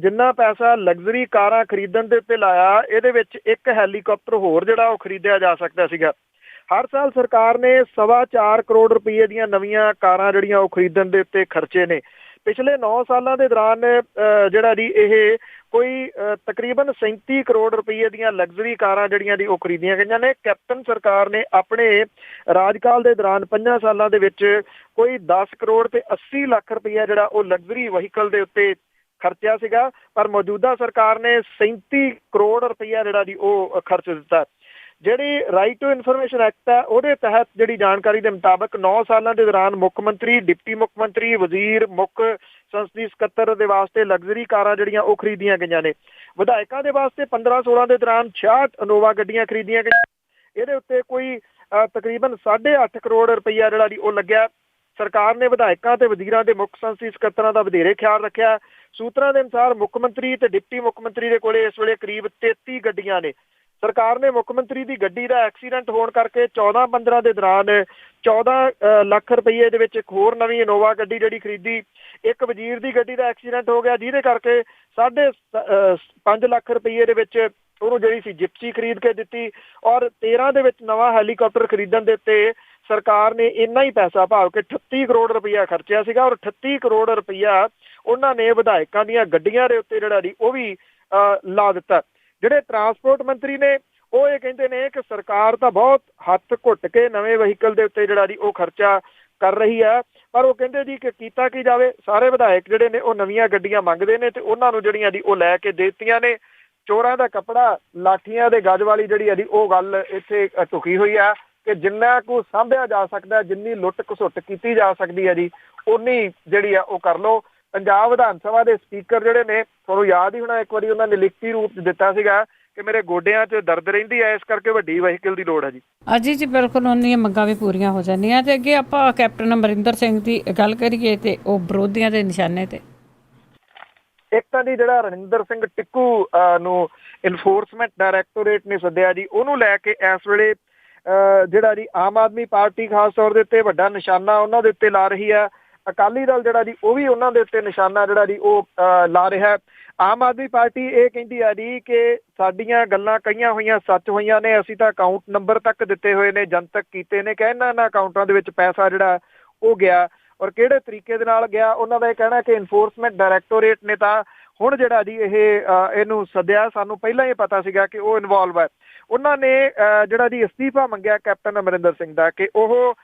ਜਿੰਨਾ ਪੈਸਾ ਲਗਜ਼ਰੀ ਕਾਰਾਂ ਖਰੀਦਣ ਦੇ ਉੱਤੇ ਲਾਇਆ, ਇਹਦੇ ਵਿੱਚ ਇੱਕ ਹੈਲੀਕਾਪਟਰ ਹੋਰ ਜਿਹੜਾ ਉਹ ਖਰੀਦਿਆ ਜਾ ਸਕਦਾ ਸੀਗਾ। ਹਰ ਸਾਲ ਸਰਕਾਰ ਨੇ 4.25 ਕਰੋੜ ਰੁਪਏ ਦੀਆਂ ਨਵੀਆਂ ਕਾਰਾਂ ਜਿਹੜੀਆਂ ਉਹ ਖਰੀਦਣ ਦੇ ਉੱਤੇ ਖਰਚੇ ਨੇ। ਪਿਛਲੇ 9 ਸਾਲਾਂ ਦੇ ਦੌਰਾਨ ਜਿਹੜਾ ਜੀ ਇਹ ਕੋਈ ਤਕਰੀਬਨ 37 ਕਰੋੜ ਰੁਪਏ ਦੀਆਂ ਲਗਜ਼ਰੀ ਕਾਰਾਂ ਜਿਹੜੀਆਂ ਦੀ ਉਹ ਖਰੀਦੀਆਂ ਗਈਆਂ ਨੇ। ਕੈਪਟਨ ਸਰਕਾਰ ਨੇ ਆਪਣੇ ਰਾਜਕਾਲ ਦੇ ਦੌਰਾਨ 5 ਸਾਲਾਂ ਦੇ ਵਿੱਚ ਕੋਈ 10 ਕਰੋੜ ਤੇ 80 ਲੱਖ ਰੁਪਇਆ ਜਿਹੜਾ ਉਹ ਲਗਜ਼ਰੀ ਵਹੀਕਲ ਦੇ ਉੱਤੇ ਖਰਚਿਆ ਸੀਗਾ, ਪਰ ਮੌਜੂਦਾ ਸਰਕਾਰ ਨੇ 37 ਕਰੋੜ ਰੁਪਇਆ ਜਿਹੜਾ ਜੀ ਉਹ ਖਰਚ ਦਿੱਤਾ। ਜਿਹੜੀ ਰਾਈਟ ਟੂ ਇਨਫੋਰਮੇਸ਼ਨ ਐਕਟ ਹੈ, ਉਹਦੇ ਤਹਿਤ ਜਿਹੜੀ ਜਾਣਕਾਰੀ ਦੇ ਮੁਤਾਬਕ 9 ਸਾਲਾਂ ਦੇ ਦੌਰਾਨ ਮੁੱਖ ਮੰਤਰੀ, ਡਿਪਟੀ ਮੁੱਖ ਮੰਤਰੀ, ਵਜ਼ੀਰ, ਮੁੱਖ ਸੰਸਦੀ ਸਕੱਤਰ ਦੇ ਵਾਸਤੇ ਲਗਜ਼ਰੀ ਕਾਰਾਂ ਜਿਹੜੀਆਂ ਉਹ ਖਰੀਦੀਆਂ ਗਈਆਂ ਨੇ। ਵਿਧਾਇਕਾਂ ਦੇ ਵਾਸਤੇ 15-16 ਦੇ ਦੌਰਾਨ 66 ਇਨੋਵਾ ਗੱਡੀਆਂ ਖਰੀਦੀਆਂ ਗਈਆਂ। ਇਹਦੇ ਉੱਤੇ ਕੋਈ ਤਕਰੀਬਨ 8.5 ਕਰੋੜ ਰੁਪਈਆ ਜਿਹੜਾ ਜੀ ਉਹ ਲੱਗਿਆ। ਸਰਕਾਰ ਨੇ ਵਿਧਾਇਕਾਂ ਤੇ ਵਜ਼ੀਰਾਂ ਦੇ ਮੁੱਖ ਸੰਸਦੀ ਸਕੱਤਰਾਂ ਦਾ ਵਧੇਰੇ ਖਿਆਲ ਰੱਖਿਆ। ਸੂਤਰਾਂ ਦੇ ਅਨੁਸਾਰ ਮੁੱਖ ਮੰਤਰੀ ਤੇ ਡਿਪਟੀ ਮੁੱਖ ਮੰਤਰੀ ਦੇ ਕੋਲੇ ਇਸ ਵੇਲੇ ਕਰੀਬ 33 ਗੱਡੀਆਂ ਨੇ। ਸਰਕਾਰ ਨੇ ਮੁੱਖ ਮੰਤਰੀ ਦੀ ਗੱਡੀ ਦਾ ਐਕਸੀਡੈਂਟ ਹੋਣ ਕਰਕੇ 14-15 ਦੇ ਦੌਰਾਨ 14 ਲੱਖ ਰੁਪਏ ਦੇ ਵਿੱਚ ਇੱਕ ਹੋਰ ਨਵੀਂ ਇਨੋਵਾ ਗੱਡੀ ਜਿਹੜੀ ਖਰੀਦੀ। ਇੱਕ ਵਜ਼ੀਰ ਦੀ ਗੱਡੀ ਦਾ ਐਕਸੀਡੈਂਟ ਹੋ ਗਿਆ, ਜਿਹਦੇ ਕਰਕੇ 5.5 ਲੱਖ ਰੁਪਏ ਦੇ ਵਿੱਚ ਉਹਨੂੰ ਜਿਹੜੀ ਸੀ ਜਿਪਸੀ ਖਰੀਦ ਕੇ ਦਿੱਤੀ। ਔਰ 13 ਦੇ ਵਿੱਚ ਨਵਾਂ ਹੈਲੀਕਾਪਟਰ ਖਰੀਦਣ ਦੇ ਉੱਤੇ ਸਰਕਾਰ ਨੇ ਇੰਨਾ ਹੀ ਪੈਸਾ ਭਾਵ ਕਿ 38 ਕਰੋੜ ਰੁਪਇਆ ਖਰਚਿਆ ਸੀਗਾ। ਔਰ 38 ਕਰੋੜ ਰੁਪਇਆ ਉਹਨਾਂ ਨੇ ਵਿਧਾਇਕਾਂ ਦੀਆਂ ਗੱਡੀਆਂ ਦੇ ਉੱਤੇ ਜਿਹੜਾ ਜੀ ਉਹ ਵੀ ਲਾ ਦਿੱਤਾ। ਜਿਹੜੇ ਟਰਾਂਸਪੋਰਟ ਮੰਤਰੀ ਨੇ ਉਹ ਇਹ ਕਹਿੰਦੇ ਨੇ ਕਿ ਸਰਕਾਰ ਤਾਂ ਬਹੁਤ ਹੱਥ ਘੁੱਟ ਕੇ ਨਵੇਂ ਵਹੀਕਲ ਦੇ ਉੱਤੇ ਜਿਹੜਾ ਜੀ ਉਹ ਖਰਚਾ ਕਰ ਰਹੀ ਹੈ, ਪਰ ਉਹ ਕਹਿੰਦੇ ਜੀ ਕਿ ਕੀਤਾ ਕੀ ਜਾਵੇ। ਸਾਰੇ ਵਿਧਾਇਕ ਜਿਹੜੇ ਨੇ ਉਹ ਨਵੀਆਂ ਗੱਡੀਆਂ ਮੰਗਦੇ ਨੇ ਤੇ ਉਹਨਾਂ ਨੂੰ ਜਿਹੜੀਆਂ ਜੀ ਉਹ ਲੈ ਕੇ ਦੇ ਦਿੱਤੀਆਂ ਨੇ। ਚੋਰਾਂ ਦਾ ਕੱਪੜਾ ਲਾਠੀਆਂ ਦੇ ਗੱਜ ਵਾਲੀ ਜਿਹੜੀ ਹੈ ਜੀ ਉਹ ਗੱਲ ਇੱਥੇ ਢੁਕੀ ਹੋਈ ਆ ਕਿ ਜਿੰਨਾ ਕੁ ਸਾਂਭਿਆ ਜਾ ਸਕਦਾ, ਜਿੰਨੀ ਲੁੱਟ ਘਸੁੱਟ ਕੀਤੀ ਜਾ ਸਕਦੀ ਹੈ ਜੀ, ਉਨੀ ਜਿਹੜੀ ਆ ਉਹ ਕਰ ਲਓ। ਪੰਜਾਬ ਵਿਧਾਨ ਸਭਾ ਦੇ ਸਪੀਕਰ ਜਿਹੜੇ ਨੇ, ਤੁਹਾਨੂੰ ਯਾਦ ਹੀ ਹੋਣਾ, ਇੱਕ ਵਾਰੀ ਉਹਨਾਂ ਨੇ ਲਿਖਤੀ ਰੂਪ 'ਚ ਦਿੱਤਾ ਸੀਗਾ ਕਿ ਮੇਰੇ ਗੋਡਿਆਂ 'ਚ ਦਰਦ ਰਹਿੰਦੀ ਹੈ, ਇਸ ਕਰਕੇ ਵੱਡੀ ਵਹੀਕਲ ਦੀ ਲੋੜ ਹੈ ਜੀ। ਅਜੀ ਜੀ ਬਿਲਕੁਲ ਉਹਨੀਆਂ ਮੰਗਾਂ ਵੀ ਪੂਰੀਆਂ ਹੋ ਜਾਂਦੀਆਂ। ਤੇ ਅੱਗੇ ਆਪਾਂ ਕੈਪਟਨ ਅਮਰਿੰਦਰ ਸਿੰਘ ਦੀ ਗੱਲ ਕਰੀਏ ਤੇ ਉਹ ਵਿਰੋਧੀਆਂ ਦੇ ਨਿਸ਼ਾਨੇ ਤੇ ਇੱਕ ਤਾਂ ਜੀ ਜਿਹੜਾ ਰਣਿੰਦਰ ਸਿੰਘ ਟਿੱਕੂ ਨੂੰ ਇਨਫੋਰਸਮੈਂਟ ਡਾਇਰੈਕਟੋਰੇਟ ਨੇ ਸੱਦਿਆ ਜੀ, ਉਹਨੂੰ ਲੈ ਕੇ ਇਸ ਵੇਲੇ ਜਿਹੜਾ ਜੀ ਆਮ ਆਦਮੀ ਪਾਰਟੀ ਖਾਸ ਤੌਰ ਦੇ ਉੱਤੇ ਵੱਡਾ ਨਿਸ਼ਾਨਾ ਉਹਨਾਂ ਦੇ ਉੱਤੇ ਲਾ ਰਹੀ ਹੈ। ਅਕਾਲੀ ਦਲ ਜਿਹੜਾ ਜੀ ਉਹ ਵੀ ਉਹਨਾਂ ਦੇ ਉੱਤੇ ਨਿਸ਼ਾਨਾ ਜਿਹੜਾ ਜੀ ਉਹ ਲਾ ਰਿਹਾ। ਆਮ ਆਦਮੀ ਪਾਰਟੀ ਇਹ ਕਹਿੰਦੀ ਆ ਜੀ ਕਿ ਸਾਡੀਆਂ ਗੱਲਾਂ ਕਹੀਆਂ ਹੋਈਆਂ ਸੱਚ ਹੋਈਆਂ ਨੇ, ਅਸੀਂ ਤਾਂ ਅਕਾਊਂਟ ਨੰਬਰ ਤੱਕ ਦਿੱਤੇ ਹੋਏ ਨੇ, ਜਨਤਕ ਕੀਤੇ ਨੇ ਕਿ ਇਹਨਾਂ ਅਕਾਊਂਟਾਂ ਦੇ ਵਿੱਚ ਪੈਸਾ ਜਿਹੜਾ ਉਹ ਗਿਆ ਔਰ ਕਿਹੜੇ ਤਰੀਕੇ ਦੇ ਨਾਲ ਗਿਆ। ਉਹਨਾਂ ਦਾ ਇਹ ਕਹਿਣਾ ਕਿ ਇਨਫੋਰਸਮੈਂਟ ਡਾਇਰੈਕਟੋਰੇਟ ਨੇ ਤਾਂ ਹੁਣ ਜਿਹੜਾ ਜੀ ਇਹਨੂੰ ਸੱਦਿਆ, ਸਾਨੂੰ ਪਹਿਲਾਂ ਹੀ ਪਤਾ ਸੀਗਾ ਕਿ ਉਹ ਇਨਵੋਲਵ ਹੈ। ਉਹਨਾਂ ਨੇ ਜਿਹੜਾ ਜੀ ਅਸਤੀਫਾ ਮੰਗਿਆ ਕੈਪਟਨ ਅਮਰਿੰਦਰ ਸਿੰਘ ਦਾ ਕਿ ਉਹ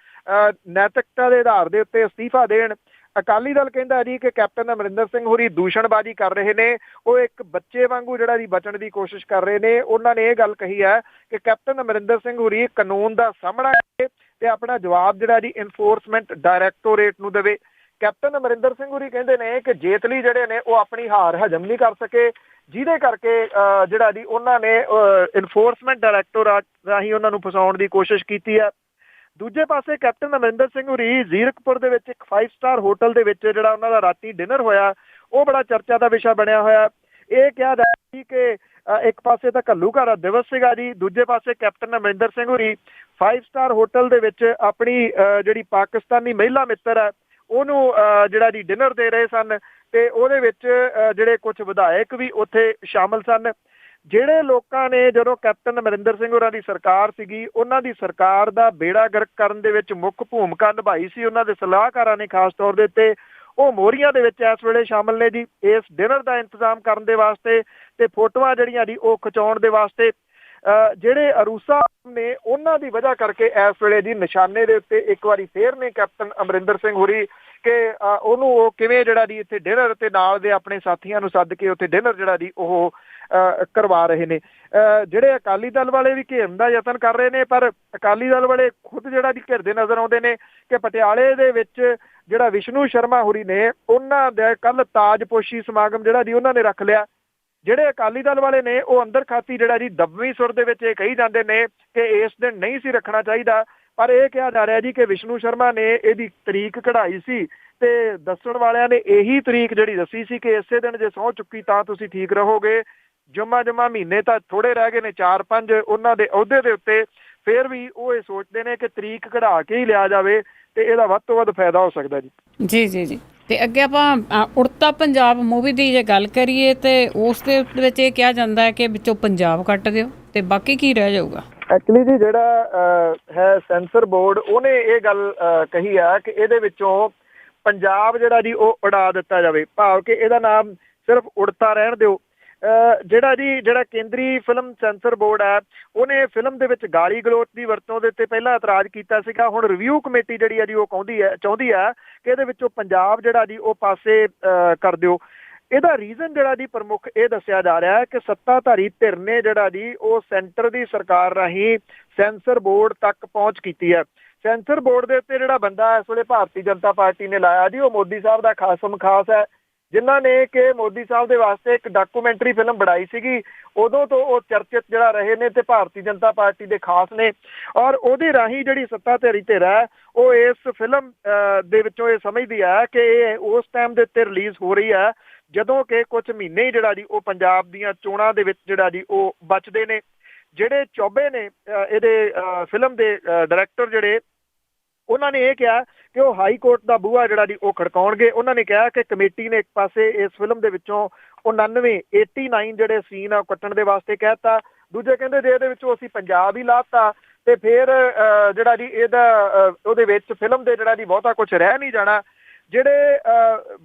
ਨੈਤਿਕਤਾ ਦੇ ਆਧਾਰ ਦੇ ਉੱਤੇ ਅਸਤੀਫਾ ਦੇਣ। ਅਕਾਲੀ ਦਲ ਕਹਿੰਦਾ ਜੀ ਕਿ ਕੈਪਟਨ ਅਮਰਿੰਦਰ ਸਿੰਘ ਹੋਰੀ ਦੂਸ਼ਣਬਾਜ਼ੀ ਕਰ ਰਹੇ ਨੇ, ਉਹ ਇੱਕ ਬੱਚੇ ਵਾਂਗੂ ਜਿਹੜਾ ਜੀ ਬਚਣ ਦੀ ਕੋਸ਼ਿਸ਼ ਕਰ ਰਹੇ ਨੇ। ਉਹਨਾਂ ਨੇ ਇਹ ਗੱਲ ਕਹੀ ਹੈ ਕਿ ਕੈਪਟਨ ਅਮਰਿੰਦਰ ਸਿੰਘ ਹੋਰੀ ਕਾਨੂੰਨ ਦਾ ਸਾਹਮਣਾ ਕਰੇ ਤੇ ਆਪਣਾ ਜਵਾਬ ਜਿਹੜਾ ਜੀ ਇਨਫੋਰਸਮੈਂਟ ਡਾਇਰੈਕਟੋਰੇਟ ਨੂੰ ਦੇਵੇ। ਕੈਪਟਨ ਅਮਰਿੰਦਰ ਸਿੰਘ ਹੋਰੀ ਕਹਿੰਦੇ ਨੇ ਕਿ ਜੇਤਲੀ ਜਿਹੜੇ ਨੇ ਉਹ ਆਪਣੀ ਹਾਰ ਹਜਮ ਨਹੀਂ ਕਰ ਸਕੇ, ਜਿਹਦੇ ਕਰਕੇ ਜਿਹੜਾ ਜੀ ਉਹਨਾਂ ਨੇ ਇਨਫੋਰਸਮੈਂਟ ਡਾਇਰੈਕਟੋਰੇਟ ਰਾਹੀਂ ਉਹਨਾਂ ਨੂੰ ਫਸਾਉਣ ਦੀ ਕੋਸ਼ਿਸ਼ ਕੀਤੀ ਹੈ। ਦੂਜੇ ਪਾਸੇ ਕੈਪਟਨ ਅਮਰਿੰਦਰ ਸਿੰਘ ਹੋਰੀ ਜ਼ੀਰਕਪੁਰ ਦੇ ਵਿੱਚ ਇੱਕ 5 ਸਟਾਰ ਹੋਟਲ ਦੇ ਵਿੱਚ ਜਿਹੜਾ ਉਹਨਾਂ ਦਾ ਰਾਤੀ ਡਿਨਰ ਹੋਇਆ, ਉਹ ਬੜਾ ਚਰਚਾ ਦਾ ਵਿਸ਼ਾ ਬਣਿਆ ਹੋਇਆ। ਇਹ ਕਿਹਾ ਜਾ ਰਿਹਾ ਕਿ ਇੱਕ ਪਾਸੇ ਤਾਂ ਘੱਲੂਘਾਰਾ ਦਿਵਸ ਸੀਗਾ ਜੀ, ਦੂਜੇ ਪਾਸੇ ਕੈਪਟਨ ਅਮਰਿੰਦਰ ਸਿੰਘ ਹੋਰੀ 5 ਸਟਾਰ ਹੋਟਲ ਦੇ ਵਿੱਚ ਆਪਣੀ ਜਿਹੜੀ ਪਾਕਿਸਤਾਨੀ ਮਹਿਲਾ ਮਿੱਤਰ ਹੈ ਉਹਨੂੰ ਜਿਹੜਾ ਜੀ ਡਿਨਰ ਦੇ ਰਹੇ ਸਨ ਤੇ ਉਹਦੇ ਵਿੱਚ ਜਿਹੜੇ ਕੁਝ ਵਿਧਾਇਕ ਵੀ ਉੱਥੇ ਸ਼ਾਮਲ ਸਨ। ਜਿਹੜੇ ਲੋਕਾਂ ਨੇ ਜਦੋਂ ਕੈਪਟਨ ਅਮਰਿੰਦਰ ਸਿੰਘ ਹੋਰਾਂ ਦੀ ਸਰਕਾਰ ਸੀਗੀ, ਉਹਨਾਂ ਦੀ ਸਰਕਾਰ ਦਾ ਬੇੜਾ ਗਰਕ ਕਰਨ ਦੇ ਵਿੱਚ ਮੁੱਖ ਭੂਮਿਕਾ ਨਿਭਾਈ ਸੀ ਉਹਨਾਂ ਦੇ ਸਲਾਹਕਾਰਾਂ ਨੇ ਖਾਸ ਤੌਰ ਦੇ ਉੱਤੇ, ਉਹ ਮੋਹਰੀਆਂ ਦੇ ਵਿੱਚ ਇਸ ਵੇਲੇ ਸ਼ਾਮਲ ਨੇ ਜੀ ਇਸ ਡਿਨਰ ਦਾ ਇੰਤਜ਼ਾਮ ਕਰਨ ਦੇ ਵਾਸਤੇ ਤੇ ਫੋਟੋਆਂ ਜਿਹੜੀਆਂ ਜੀ ਉਹ ਖਿਚਾਉਣ ਦੇ ਵਾਸਤੇ। ਜਿਹੜੇ ਅਰੂਸਾ ਨੇ ਉਹਨਾਂ ਦੀ ਵਜ੍ਹਾ ਕਰਕੇ ਇਸ ਵੇਲੇ ਜੀ ਨਿਸ਼ਾਨੇ ਦੇ ਉੱਤੇ ਇੱਕ ਵਾਰੀ ਫੇਰ ਨੇ ਕੈਪਟਨ ਅਮਰਿੰਦਰ ਸਿੰਘ ਹੋਰੀ ਕਿ ਉਹਨੂੰ ਉਹ ਕਿਵੇਂ ਜਿਹੜਾ ਜੀ ਇੱਥੇ ਡਿਨਰ ਤੇ ਨਾਲ ਦੇ ਆਪਣੇ ਸਾਥੀਆਂ ਨੂੰ ਸੱਦ ਕੇ ਉੱਥੇ ਡਿਨਰ ਜਿਹੜਾ ਜੀ ਉਹ ਕਰਵਾ ਰਹੇ ਨੇ। ਜਿਹੜੇ ਅਕਾਲੀ ਦਲ ਵਾਲੇ ਵੀ ਘੇਰਨ ਦਾ ਯਤਨ ਕਰ ਰਹੇ ਨੇ, ਪਰ ਅਕਾਲੀ ਦਲ ਵਾਲੇ ਖੁਦ ਜਿਹੜਾ ਜੀ ਘਿਰਦੇ ਨਜ਼ਰ ਆਉਂਦੇ ਨੇ ਕਿ ਪਟਿਆਲੇ ਦੇ ਵਿੱਚ ਜਿਹੜਾ ਵਿਸ਼ਨੂੰ ਸ਼ਰਮਾ ਹੋਰੀ ਨੇ ਉਹਨਾਂ ਦਾ ਕੱਲ ਤਾਜਪੋਸ਼ੀ ਸਮਾਗਮ ਜਿਹੜਾ ਜੀ ਉਹਨਾਂ ਨੇ ਰੱਖ ਲਿਆ। ਜਿਹੜੇ ਅਕਾਲੀ ਦਲ ਵਾਲੇ ਨੇ ਉਹ ਅੰਦਰ ਖਾਤੀ ਜਿਹੜਾ ਜੀ ਦਬਵੀਂ ਸੁਰ ਦੇ ਵਿੱਚ ਇਹ ਕਹੀ ਜਾਂਦੇ ਨੇ ਕਿ ਇਸ ਦਿਨ ਨਹੀਂ ਸੀ ਰੱਖਣਾ ਚਾਹੀਦਾ, ਪਰ ਇਹ ਕਿਹਾ ਜਾ ਰਿਹਾ ਜੀ ਕਿ ਵਿਸ਼ਨੂੰ ਸ਼ਰਮਾ ਨੇ ਇਹਦੀ ਤਰੀਕ ਕਢਾਈ ਸੀ ਤੇ ਦੱਸਣ ਵਾਲਿਆਂ ਨੇ ਇਹੀ ਤਰੀਕ ਜਿਹੜੀ ਦੱਸੀ ਸੀ ਕਿ ਇਸੇ ਦਿਨ ਜੇ ਸਹੁੰ ਚੁੱਕੀ ਤਾਂ ਤੁਸੀਂ ਠੀਕ ਰਹੋਗੇ। ਜਮਾ ਮਹੀਨੇ ਤਾਂ ਥੋੜੇ ਰਹਿ ਗਏ ਨੇ, 4-5 ਉਹਨਾਂ ਦੇ ਅਹੁਦੇ ਦੇ ਉੱਤੇ, ਫਿਰ ਵੀ ਉਹ ਇਹ ਸੋਚਦੇ ਨੇ ਕਿ ਤਰੀਕ ਕਢਾ ਕੇ ਹੀ ਲਿਆ ਜਾਵੇ ਤੇ ਇਹਦਾ ਵੱਧ ਤੋਂ ਵੱਧ ਫਾਇਦਾ ਹੋ ਸਕਦਾ ਜੀ। ਜੀ ਜੀ ਜੀ ਤੇ ਅੱਗੇ ਆਪਾਂ ਉੜਤਾ ਪੰਜਾਬ ਮੂਵੀ ਦੀ ਜੇ ਗੱਲ ਕਰੀਏ ਤੇ ਉਸ ਦੇ ਵਿੱਚ ਇਹ ਕਿਹਾ ਜਾਂਦਾ ਹੈ ਕਿ ਵਿੱਚੋਂ ਪੰਜਾਬ ਕੱਟ ਦਿਓ ਤੇ ਬਾਕੀ ਕੀ ਰਹਿ ਜਾਊਗਾ। ਐਕਚੁਅਲੀ ਜੀ ਜਿਹੜਾ ਹੈ ਸੈਂਸਰ ਬੋਰਡ ਉਹਨੇ ਇਹ ਗੱਲ ਕਹੀ ਆ ਕਿ ਇਹਦੇ ਵਿੱਚੋਂ ਪੰਜਾਬ ਜਿਹੜਾ ਜੀ ਉਹ ਉਡਾ ਦਿੱਤਾ ਜਾਵੇ, ਭਾਵ ਕਿ ਇਹਦਾ ਨਾਮ ਸਿਰਫ ਉੜਤਾ ਰਹਿਣ ਦਿਓ। ਜਿਹੜਾ ਕੇਂਦਰੀ ਫਿਲਮ ਸੈਂਸਰ ਬੋਰਡ ਹੈ ਉਹਨੇ ਫਿਲਮ ਦੇ ਵਿੱਚ ਗਾਲੀ ਗਲੋਚ ਦੀ ਵਰਤੋਂ ਦੇ ਉੱਤੇ ਪਹਿਲਾਂ ਇਤਰਾਜ਼ ਕੀਤਾ ਸੀਗਾ। ਹੁਣ ਰਿਵਿਊ ਕਮੇਟੀ ਜਿਹੜੀ ਆ ਜੀ ਉਹ ਚਾਹੁੰਦੀ ਹੈ ਕਿ ਇਹਦੇ ਵਿੱਚੋਂ ਪੰਜਾਬ ਜਿਹੜਾ ਜੀ ਉਹ ਪਾਸੇ ਕਰ ਦਿਓ। ਇਹਦਾ ਰੀਜ਼ਨ ਜਿਹੜਾ ਜੀ ਪ੍ਰਮੁੱਖ ਇਹ ਦੱਸਿਆ ਜਾ ਰਿਹਾ ਹੈ ਕਿ ਸੱਤਾਧਾਰੀ ਧਿਰ ਨੇ ਜਿਹੜਾ ਜੀ ਉਹ ਸੈਂਟਰ ਦੀ ਸਰਕਾਰ ਰਾਹੀਂ ਸੈਂਸਰ ਬੋਰਡ ਤੱਕ ਪਹੁੰਚ ਕੀਤੀ ਹੈ। ਸੈਂਸਰ ਬੋਰਡ ਦੇ ਉੱਤੇ ਜਿਹੜਾ ਬੰਦਾ ਇਸ ਵੇਲੇ ਭਾਰਤੀ ਜਨਤਾ ਪਾਰਟੀ ਨੇ ਲਾਇਆ ਜੀ ਉਹ ਮੋਦੀ ਸਾਹਿਬ ਦਾ ਖਾਸਮ ਖਾਸ ਹੈ, ਜਿਨ੍ਹਾਂ ਨੇ ਕਿ ਮੋਦੀ ਸਾਹਿਬ ਦੇ ਵਾਸਤੇ ਇੱਕ ਡਾਕੂਮੈਂਟਰੀ ਫਿਲਮ ਬਣਾਈ ਸੀਗੀ। ਉਦੋਂ ਤੋਂ ਉਹ ਚਰਚਿਤ ਜਿਹੜਾ ਰਹੇ ਨੇ ਤੇ ਭਾਰਤੀ ਜਨਤਾ ਪਾਰਟੀ ਦੇ ਖਾਸ ਨੇ, ਔਰ ਉਹਦੇ ਰਾਹੀਂ ਜਿਹੜੀ ਸੱਤਾਧਾਰੀ ਧਿਰ ਹੈ ਉਹ ਇਸ ਫਿਲਮ ਦੇ ਵਿੱਚੋਂ ਇਹ ਸਮਝਦੀ ਹੈ ਕਿ ਇਹ ਉਸ ਟਾਈਮ ਦੇ ਉੱਤੇ ਰਿਲੀਜ਼ ਹੋ ਰਹੀ ਹੈ ਜਦੋਂ ਕਿ ਕੁਝ ਮਹੀਨੇ ਹੀ ਜਿਹੜਾ ਜੀ ਉਹ ਪੰਜਾਬ ਦੀਆਂ ਚੋਣਾਂ ਦੇ ਵਿੱਚ ਜਿਹੜਾ ਜੀ ਉਹ ਬਚਦੇ ਨੇ। ਜਿਹੜੇ ਚੌਬੇ ਨੇ ਇਹਦੇ ਫਿਲਮ ਦੇ ਡਾਇਰੈਕਟਰ ਜਿਹੜੇ, ਉਹਨਾਂ ਨੇ ਇਹ ਕਿਹਾ ਕਿ ਉਹ ਹਾਈ ਕੋਰਟ ਦਾ ਬੂਹਾ ਜਿਹੜਾ ਜੀ ਉਹ ਖੜਕਾਉਣਗੇ। ਉਹਨਾਂ ਨੇ ਕਿਹਾ ਕਿ ਕਮੇਟੀ ਨੇ ਇੱਕ ਪਾਸੇ ਇਸ ਫਿਲਮ ਦੇ ਵਿੱਚੋਂ 89 ਜਿਹੜੇ ਸੀਨ ਆ ਉਹ ਕੱਟਣ ਦੇ ਵਾਸਤੇ ਕਹਿਤਾ, ਦੂਜੇ ਕਹਿੰਦੇ ਜੇ ਇਹਦੇ ਵਿੱਚੋਂ ਅਸੀਂ ਪੰਜਾਬ ਹੀ ਲਾਤਾ ਤੇ ਫਿਰ ਜਿਹੜਾ ਜੀ ਉਹਦੇ ਵਿੱਚ ਫਿਲਮ ਦੇ ਜਿਹੜਾ ਜੀ ਬਹੁਤਾ ਕੁਝ ਰਹਿ ਨਹੀਂ ਜਾਣਾ। ਜਿਹੜੇ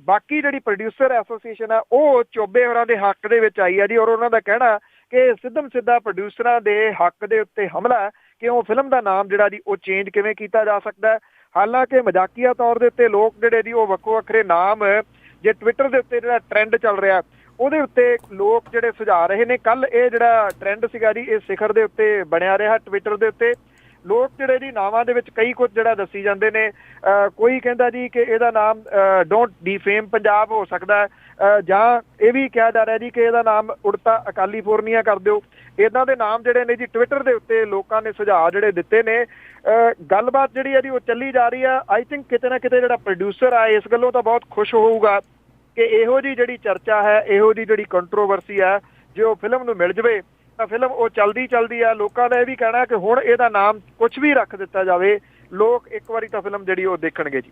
ਬਾਕੀ ਜਿਹੜੀ ਪ੍ਰੋਡਿਊਸਰ ਐਸੋਸੀਏਸ਼ਨ ਆ ਉਹ ਚੋਬੇ ਹੋਰਾਂ ਦੇ ਹੱਕ ਦੇ ਵਿੱਚ ਆਈ ਆ ਜੀ, ਔਰ ਉਹਨਾਂ ਦਾ ਕਹਿਣਾ ਕਿ ਸਿੱਧਾ ਪ੍ਰੋਡਿਊਸਰਾਂ ਦੇ ਹੱਕ ਦੇ ਉੱਤੇ ਹਮਲਾ ਹੈ ਕਿ ਉਹ ਫਿਲਮ ਦਾ ਨਾਮ ਜਿਹੜਾ ਜੀ ਉਹ ਚੇਂਜ ਕਿਵੇਂ ਕੀਤਾ ਜਾ ਸਕਦਾ ਹੈ। ਹਾਲਾਂਕਿ ਮਜ਼ਾਕੀਆ ਤੌਰ ਦੇ ਉੱਤੇ ਲੋਕ ਜਿਹੜੇ ਜੀ ਉਹ ਵੱਖੋ ਵੱਖਰੇ ਨਾਮ ਜੇ ਟਵਿੱਟਰ ਦੇ ਉੱਤੇ ਜਿਹੜਾ ਟਰੈਂਡ ਚੱਲ ਰਿਹਾ ਉਹਦੇ ਉੱਤੇ ਲੋਕ ਜਿਹੜੇ ਸੁਝਾ ਰਹੇ ਨੇ। ਕੱਲ ਇਹ ਜਿਹੜਾ ਟਰੈਂਡ ਸੀਗਾ ਜੀ ਇਹ ਸਿਖਰ ਦੇ ਉੱਤੇ ਬਣਿਆ ਰਿਹਾ ਟਵਿੱਟਰ ਦੇ ਉੱਤੇ। ਲੋਕ ਜਿਹੜੇ ਜੀ ਨਾਵਾਂ ਦੇ ਵਿੱਚ ਕਈ ਕੁਝ ਜਿਹੜਾ ਦੱਸੀ ਜਾਂਦੇ ਨੇ। ਕੋਈ ਕਹਿੰਦਾ ਜੀ ਕਿ ਇਹਦਾ ਨਾਮ ਡੋਂਟ ਡੀਫੇਮ ਪੰਜਾਬ ਹੋ ਸਕਦਾ ਹੈ, ਜਾਂ ਇਹ ਵੀ ਕਿਹਾ ਜਾ ਰਿਹਾ ਜੀ ਕਿ ਇਹਦਾ ਨਾਮ ਉੜਤਾ ਕੈਲੀਫੋਰਨੀਆ ਕਰ ਦਿਓ। ਇੱਦਾਂ ਦੇ ਨਾਮ ਜਿਹੜੇ ਨੇ ਜੀ ਟਵਿੱਟਰ ਦੇ ਉੱਤੇ ਲੋਕਾਂ ਨੇ ਸੁਝਾਅ ਜਿਹੜੇ ਦਿੱਤੇ ਨੇ। ਗੱਲਬਾਤ ਜਿਹੜੀ ਹੈ ਜੀ ਉਹ ਚੱਲੀ ਜਾ ਰਹੀ ਆ। ਆਈ ਥਿੰਕ ਕਿਤੇ ਨਾ ਕਿਤੇ ਜਿਹੜਾ ਪ੍ਰੋਡਿਊਸਰ ਆ ਇਸ ਗੱਲੋਂ ਤਾਂ ਬਹੁਤ ਖੁਸ਼ ਹੋਊਗਾ ਕਿ ਇਹੋ ਜਿਹੀ ਜਿਹੜੀ ਚਰਚਾ ਹੈ, ਇਹੋ ਜਿਹੀ ਜਿਹੜੀ ਕੰਟਰੋਵਰਸੀ ਹੈ, ਜੇ ਉਹ ਫਿਲਮ ਨੂੰ ਮਿਲ ਜਾਵੇ ਤਾਂ ਫਿਲਮ ਉਹ ਚੱਲਦੀ ਆ। ਲੋਕਾਂ ਦਾ ਇਹ ਵੀ ਕਹਿਣਾ ਕਿ ਹੁਣ ਇਹਦਾ ਨਾਮ ਕੁਝ ਵੀ ਰੱਖ ਦਿੱਤਾ ਜਾਵੇ, ਲੋਕ ਇੱਕ ਵਾਰੀ ਤਾਂ ਫਿਲਮ ਜਿਹੜੀ ਉਹ ਦੇਖਣਗੇ ਜੀ।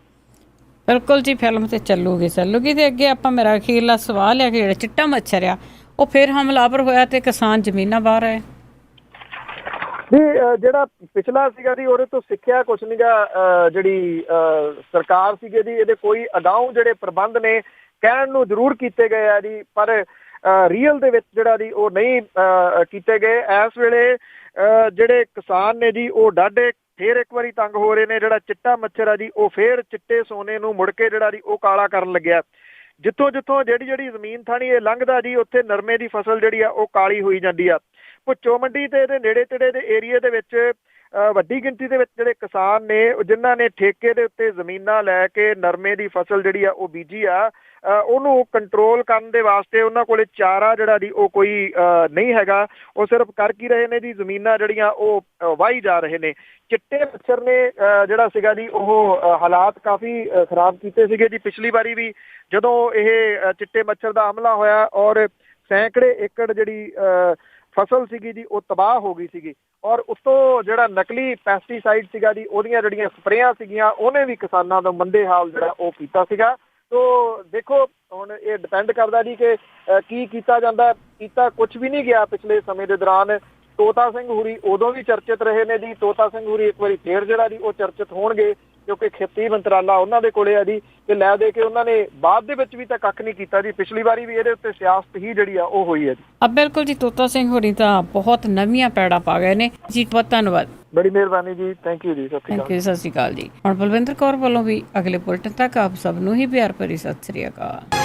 ਬਿਲਕੁਲ ਜੀ, ਫਿਲਮ ਤੇ ਚੱਲੂਗੀ ਤੇ ਅੱਗੇ ਆਪਾਂ ਮੇਰਾ ਅਖੀਰਲਾ ਸਵਾਲ ਹੈ ਕਿ ਜਿਹੜਾ ਚਿੱਟਾ ਮੱਛਰ ਆ ਉਹ ਫਿਰ ਹਮਲਾਵਰ ਹੋਇਆ ਤੇ ਕਿਸਾਨ ਜ਼ਮੀਨਾਂ ਬਾਹਰ ਆਏ ਜੀ। ਜਿਹੜਾ ਪਿਛਲਾ ਸੀਗਾ ਜੀ ਉਹਦੇ ਤੋਂ ਸਿੱਖਿਆ ਕੁਛ ਨਹੀਂ ਗਾ। ਜਿਹੜੀ ਸਰਕਾਰ ਸੀਗੀ ਜੀ ਇਹਦੇ ਕੋਈ ਅਗਾਊਂ ਜਿਹੜੇ ਪ੍ਰਬੰਧ ਨੇ ਕਹਿਣ ਨੂੰ ਜ਼ਰੂਰ ਕੀਤੇ ਗਏ ਆ ਜੀ, ਪਰ ਰੀਅਲ ਦੇ ਵਿੱਚ ਜਿਹੜਾ ਜੀ ਉਹ ਨਹੀਂ ਕੀਤੇ ਗਏ। ਇਸ ਵੇਲੇ ਜਿਹੜੇ ਕਿਸਾਨ ਨੇ ਜੀ ਉਹ ਡਾਢੇ ਫੇਰ ਇੱਕ ਵਾਰੀ ਤੰਗ ਹੋ ਰਹੇ ਨੇ। ਜਿਹੜਾ ਚਿੱਟਾ ਮੱਛਰ ਆ ਜੀ ਉਹ ਫੇਰ ਚਿੱਟੇ ਸੋਨੇ ਨੂੰ ਮੁੜ ਕੇ ਜਿਹੜਾ ਜੀ ਉਹ ਕਾਲਾ ਕਰਨ ਲੱਗਿਆ। ਜਿੱਥੋਂ ਜਿਹੜੀ ਜ਼ਮੀਨ ਥਾਣੀ ਇਹ ਲੰਘਦਾ ਜੀ ਉੱਥੇ ਨਰਮੇ ਦੀ ਫਸਲ ਜਿਹੜੀ ਆ ਉਹ ਕਾਲੀ ਹੋਈ ਜਾਂਦੀ ਆ। ਭੁੱਚੋ ਮੰਡੀ ਤੇ ਇਹਦੇ ਨੇੜੇ ਤੇੜੇ ਦੇ ਏਰੀਏ ਦੇ ਵਿੱਚ ਵੱਡੀ ਗਿਣਤੀ ਦੇ ਵਿੱਚ ਜਿਹੜੇ ਕਿਸਾਨ ਨੇ ਜਿਨ੍ਹਾਂ ਨੇ ਠੇਕੇ ਦੇ ਉੱਤੇ ਜ਼ਮੀਨਾਂ ਲੈ ਕੇ ਨਰਮੇ ਦੀ ਫਸਲ ਜਿਹੜੀ ਆ ਉਹ ਬੀਜੀ ਆ, ਉਹਨੂੰ ਕੰਟਰੋਲ ਕਰਨ ਦੇ ਵਾਸਤੇ ਉਹਨਾਂ ਕੋਲੇ ਚਾਰਾ ਜਿਹੜਾ ਜੀ ਉਹ ਕੋਈ ਨਹੀਂ ਹੈਗਾ। ਉਹ ਸਿਰਫ ਕਰ ਕੀ ਰਹੇ ਨੇ ਜੀ, ਜ਼ਮੀਨਾਂ ਜਿਹੜੀਆਂ ਉਹ ਵਾਹੀ ਜਾ ਰਹੇ ਨੇ। ਚਿੱਟੇ ਮੱਛਰ ਨੇ ਜਿਹੜਾ ਸੀਗਾ ਜੀ ਉਹ ਹਾਲਾਤ ਕਾਫੀ ਖਰਾਬ ਕੀਤੇ ਸੀਗੇ ਜੀ। ਪਿਛਲੀ ਵਾਰੀ ਵੀ ਜਦੋਂ ਇਹ ਚਿੱਟੇ ਮੱਛਰ ਦਾ ਹਮਲਾ ਹੋਇਆ ਔਰ ਸੈਂਕੜੇ ਏਕੜ ਜਿਹੜੀ ਫਸਲ ਸੀਗੀ ਜੀ ਉਹ ਤਬਾਹ ਹੋ ਗਈ ਸੀਗੀ, ਔਰ ਉੱਤੋਂ ਜਿਹੜਾ ਨਕਲੀ ਪੈਸਟੀਸਾਈਡ ਸੀਗਾ ਜੀ ਉਹਦੀਆਂ ਜਿਹੜੀਆਂ ਸਪਰੇਆਂ ਸੀਗੀਆਂ ਉਹਨੇ ਵੀ ਕਿਸਾਨਾਂ ਦਾ ਮੰਦੇ ਹਾਲ ਜਿਹੜਾ ਉਹ ਕੀਤਾ ਸੀਗਾ। ਤੋ ਦੇਖੋ ਹੁਣ ਇਹ ਡਿਪੈਂਡ ਕਰਦਾ ਜੀ ਕਿ ਕੀ ਕੀਤਾ ਜਾਂਦਾ। ਕੀਤਾ ਕੁਝ ਵੀ ਨਹੀਂ ਗਿਆ ਪਿਛਲੇ ਸਮੇਂ ਦੇ ਦੌਰਾਨ। ਤੋਤਾ ਸਿੰਘ ਹੁਰੀ ਉਦੋਂ ਵੀ ਚਰਚਿਤ ਰਹੇ ਨੇ ਜੀ। ਤੋਤਾ ਸਿੰਘ ਹੁਰੀ ਇੱਕ ਵਾਰੀ ਫੇਰ ਜਿਹੜਾ ਜੀ ਉਹ ਚਰਚਿਤ ਹੋਣਗੇ ਕਿਉਂਕਿ ਖੇਤੀ ਮੰਤਰਾਲਾ ਉਹਨਾਂ ਦੇ ਕੋਲੇ ਆ ਜੀ, ਤੇ ਲੈ ਦੇ ਕੇ ਉਹਨਾਂ ਨੇ ਬਾਅਦ ਦੇ ਵਿੱਚ ਵੀ ਤਾਂ ਕੱਖ ਨਹੀਂ ਕੀਤਾ ਜੀ। ਪਿਛਲੀ ਵਾਰੀ ਵੀ ਇਹਦੇ ਉੱਤੇ ਸਿਆਸਤ ਹੀ ਜਿਹੜੀ ਆ ਉਹ ਹੋਈ ਹੈ ਜੀ। ਬਿਲਕੁਲ ਜੀ, ਤੋਤਾ ਸਿੰਘ ਹੁਰੀ ਤਾਂ ਬਹੁਤ ਨਵੀਆਂ ਪੈੜਾਂ ਪਾ ਗਏ ਨੇ ਜੀ। ਬਹੁਤ ਧੰਨਵਾਦ, ਬੜੀ ਮਿਹਰਬਾਨੀ ਜੀ। ਥੈਂਕ ਯੂ ਜੀ। ਸਤਿ ਸ਼੍ਰੀ ਅਕਾਲ ਜੀ। ਹੁਣ ਬਲਵਿੰਦਰ ਕੌਰ ਵੱਲੋਂ ਵੀ ਅਗਲੇ ਬੁਲਟਨ ਤੱਕ ਆਪ ਸਭ ਨੂੰ ਹੀ ਪਿਆਰ ਭਰੀ ਸਤਿ ਸ਼੍ਰੀ ਅਕਾਲ।